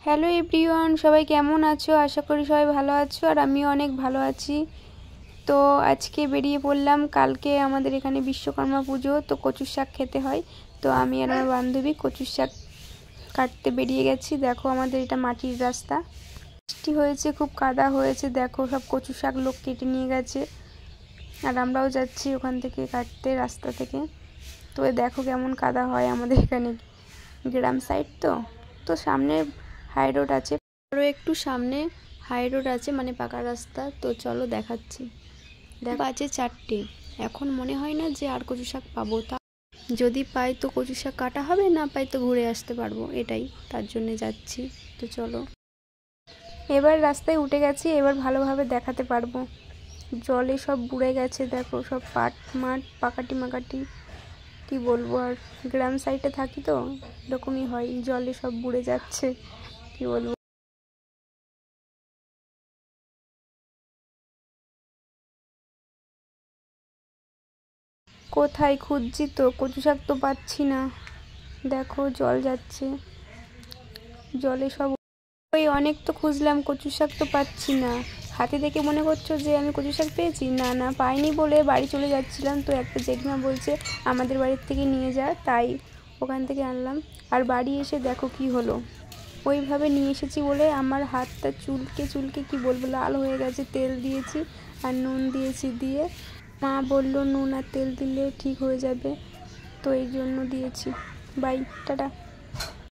Hello everyone, সবাই কেমন আছো? আশা করি সবাই ভালো আছো আর আমিও অনেক ভালো আছি। তো আজকে বেরিয়ে পড়লাম। কালকে আমাদের এখানে বিশ্বকর্মা পুজো, তো কচুর শাক খেতে হয়। তো আমি আর আমার বান্ধবী কচুর শাক কাটতে বেরিয়ে গেছি। দেখো আমাদের এটা মাটির রাস্তা, বৃষ্টি হয়েছে, খুব কাদা হয়েছে। দেখো সব কচু শাক লোক কেটে নিয়ে গেছে আর আমরাও যাচ্ছি ওখান থেকে কাটতে, রাস্তা থেকে। তো দেখো কেমন কাদা হয় আমাদের এখানে, গ্রাম সাইড তো। তো সামনে হাই রোড আছে, আরও একটু সামনে হাই রোড আছে, মানে পাকা রাস্তা। তো চলো দেখাচ্ছি। দেখো আছে 4টে। এখন মনে হয় না যে আর কচু শাক পাবো, তা যদি পাই তো কচু শাক কাটা হবে, না পাই তো ঘুরে আসতে পারবো, এটাই তার জন্য যাচ্ছি। তো চলো, এবার রাস্তায় উঠে গেছি, এবার ভালোভাবে দেখাতে পারবো। জলে সব বুড়ে গেছে, দেখো সব পাট মাঠ পাকাটি মাকাটি, কি বলবো। আর গ্রাম সাইডে থাকি তো এরকমই হয়, জলে সব বুড়ে যাচ্ছে, কি বলবো। কোথায় খুঁজছি, তো কচু শাক তো পাচ্ছি না। দেখো জল যাচ্ছে, জলে সব ওই অনেক তো খুঁজলাম, কচু শাক তো পাচ্ছি না। হাতে দেখে মনে করছো যে আমি কচু শাক পেয়েছি? না না, পাইনি বলে বাড়ি চলে যাচ্ছিলাম, তো একটা জেঠিমা বলছে আমাদের বাড়ির থেকে নিয়ে যা, তাই ওখান থেকে আনলাম। আর বাড়ি এসে দেখো কি হলো, ওইভাবে নিয়ে এসেছি বলে আমার হাতটা চুলকে চুলকে কি বলবো লাল হয়ে গেছে। তেল দিয়েছি আর নুন দিয়েছি, দিয়ে মা বললো নুন আর তেল দিলে ঠিক হয়ে যাবে, তো এই জন্য দিয়েছি। Bye, tata.